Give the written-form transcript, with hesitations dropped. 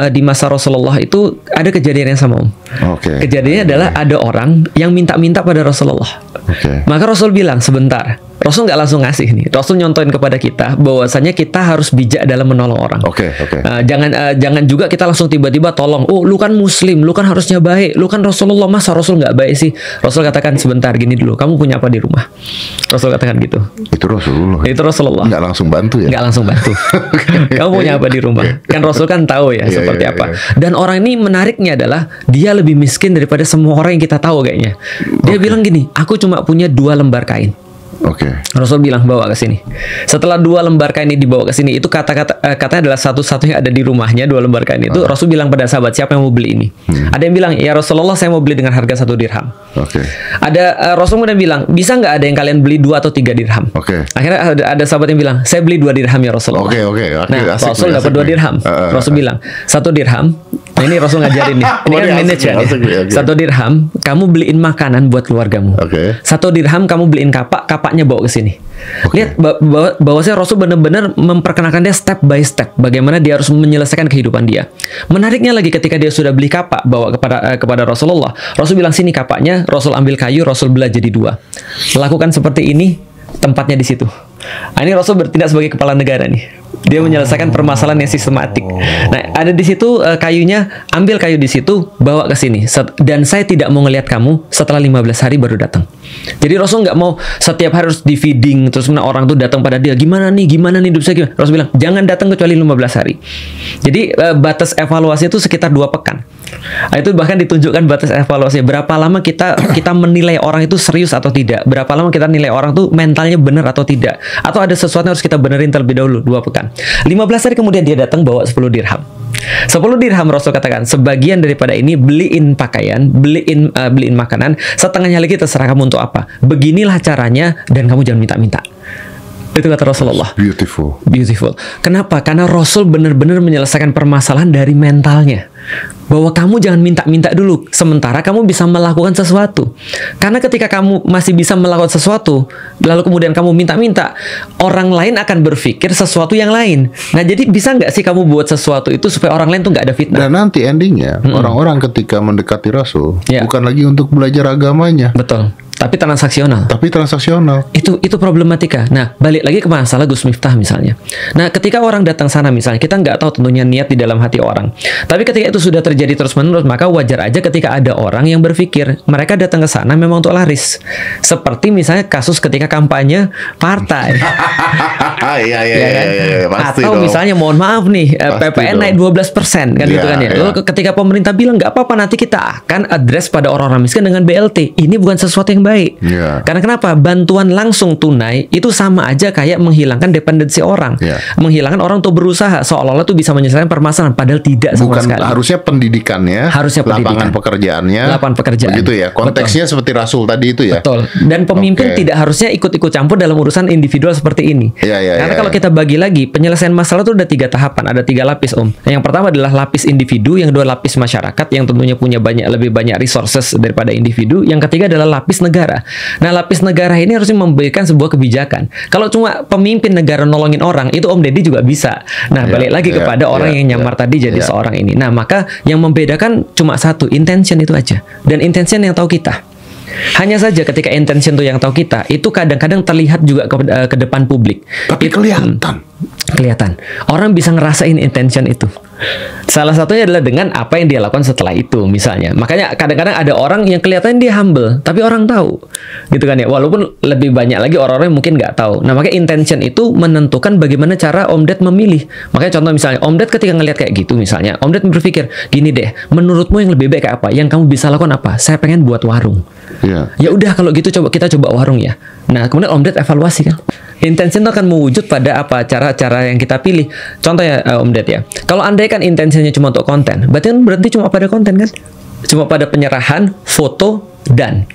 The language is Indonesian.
di masa Rasulullah itu ada kejadian yang sama, Om. Oke. Kejadiannya adalah ada orang yang minta-minta pada Rasulullah. Oke. Maka Rasul bilang sebentar. Rasul nggak langsung ngasih nih. Rasul nyontoin kepada kita bahwasanya kita harus bijak dalam menolong orang. Oke. Jangan juga kita langsung tiba-tiba tolong. Oh, lu kan Muslim, lu kan harusnya baik, lu kan Rasulullah, masa Rasul nggak baik sih? Rasul katakan sebentar, gini dulu. Kamu punya apa di rumah? Rasul katakan gitu. Itu Rasulullah. Itu Rasulullah. Nggak langsung bantu ya? Nggak langsung bantu. Kamu punya apa di rumah? Kan Rasul kan tahu ya seperti apa. Dan orang ini menariknya adalah dia lebih miskin daripada semua orang yang kita tahu kayaknya. Dia bilang gini, aku cuma punya 2 lembar kain. Oke. Rasul bilang bawa ke sini. Setelah 2 lembar kain ini dibawa ke sini, itu katanya adalah satu-satunya ada di rumahnya 2 lembar kain itu. Rasul bilang pada sahabat, siapa yang mau beli ini? Ada yang bilang, ya Rasulullah, saya mau beli dengan harga 1 dirham. Oke. Ada Rasul kemudian bilang, bisa nggak ada yang kalian beli 2 atau 3 dirham? Oke. Akhirnya ada sahabat yang bilang, saya beli 2 dirham ya Rasulullah. Oke. Nah, Rasul dapat 2 dirham. Rasul bilang, 1 dirham. Nah, ini Rasul ngajarin nih. Ini kan manajer ya. 1 dirham, kamu beliin makanan buat keluargamu. 1 dirham kamu beliin kapaknya bawa ke sini. Lihat bahwasanya Rasul benar-benar memperkenalkan dia step by step bagaimana dia harus menyelesaikan kehidupan dia. Menariknya lagi ketika dia sudah beli kapak bawa kepada Rasulullah, Rasul bilang sini kapaknya, Rasul ambil kayu, Rasul belah jadi 2. Lakukan seperti ini, tempatnya di situ. Nah, ini Rasul bertindak sebagai kepala negara nih. Dia menyelesaikan permasalahan yang sistematik. Nah, ada di situ kayunya, ambil kayu di situ, bawa ke sini. Dan saya tidak mau ngelihat kamu setelah 15 hari baru datang. Jadi Rasul nggak mau setiap hari harus di feeding, terus orang tuh datang pada dia, gimana nih hidup saya gimana? Rasul bilang, jangan datang kecuali 15 hari. Jadi batas evaluasi itu sekitar 2 pekan. Nah, itu bahkan ditunjukkan batas evaluasi. Berapa lama kita menilai orang itu serius atau tidak? Berapa lama kita nilai orang tuh mentalnya benar atau tidak? Atau ada sesuatu yang harus kita benerin terlebih dahulu? 2 pekan. 15 hari kemudian dia datang bawa 10 dirham. 10 dirham Rasul katakan, sebagian daripada ini beliin pakaian, beliin makanan, setengahnya lagi terserah kamu untuk apa. Beginilah caranya dan kamu jangan minta-minta. Itu kata Rasulullah. Beautiful. Kenapa? Karena Rasul benar-benar menyelesaikan permasalahan dari mentalnya. Bahwa kamu jangan minta-minta dulu, sementara kamu bisa melakukan sesuatu. Karena ketika kamu masih bisa melakukan sesuatu, lalu kemudian kamu minta-minta, orang lain akan berpikir sesuatu yang lain. Nah, jadi bisa nggak sih kamu buat sesuatu itu supaya orang lain tuh nggak ada fitnah? Dan nanti endingnya, orang-orang ketika mendekati Rasul, bukan lagi untuk belajar agamanya. Betul. Tapi transaksional. Itu problematika. Nah, balik lagi ke masalah Gus Miftah misalnya. Nah, ketika orang datang sana misalnya, kita nggak tahu tentunya niat di dalam hati orang. Tapi ketika itu sudah terjadi terus-menerus, maka wajar aja ketika ada orang yang berpikir mereka datang ke sana memang untuk laris. Seperti misalnya kasus ketika kampanye partai. Iya, pasti atau dong. misalnya mohon maaf nih, PPN naik 12% kan gitu kan ya. Lalu ketika pemerintah bilang nggak apa-apa, nanti kita akan address pada orang-orang miskin dengan BLT. Ini bukan sesuatu yang baik. Karena kenapa? Bantuan langsung tunai itu sama aja kayak menghilangkan dependensi orang. Menghilangkan orang untuk berusaha seolah-olah tuh bisa menyelesaikan permasalahan, padahal tidak sama sekali. Harusnya pendidikannya, lapangan pekerjaannya. Begitu ya. Konteksnya seperti Rasul tadi itu ya. Betul. Dan pemimpin tidak harusnya ikut-ikut campur dalam urusan individual seperti ini. Karena kalau kita bagi lagi, penyelesaian masalah itu ada 3 tahapan, ada 3 lapis, Om. Yang pertama adalah lapis individu, yang kedua lapis masyarakat, yang tentunya punya lebih banyak resources daripada individu. Yang ketiga adalah lapis negara. Nah, lapis negara ini harusnya memberikan sebuah kebijakan. Kalau cuma pemimpin negara nolongin orang, itu Om Deddy juga bisa. Nah, balik lagi kepada orang yang nyamar tadi jadi seorang ini. Nah, maka yang membedakan cuma satu, intention itu aja. Dan intention yang tahu kita. Hanya saja ketika intention itu yang tahu kita, itu kadang-kadang terlihat juga ke depan publik. Tapi kelihatan. Orang bisa ngerasain intention itu. Salah satunya adalah dengan apa yang dia lakukan setelah itu misalnya. Makanya kadang-kadang ada orang yang kelihatan dia humble, tapi orang tahu. Gitu kan ya. Walaupun lebih banyak lagi orang-orang yang mungkin nggak tahu. Nah, makanya intention itu menentukan bagaimana cara Om Ded memilih. Makanya contoh misalnya Om Ded ketika ngelihat kayak gitu misalnya, Om Ded berpikir, gini deh, menurutmu yang lebih baik kayak apa? Yang kamu bisa lakukan apa? Saya pengen buat warung. Ya udah kalau gitu kita coba warung ya. Nah, kemudian Om Ded evaluasi kan. Intention itu akan mewujud pada apa cara-cara yang kita pilih. Contohnya Om Ded ya. Kalau andai kan intensinya cuma untuk konten, berarti kan berhenti cuma pada konten kan? Cuma pada penyerahan, foto, dan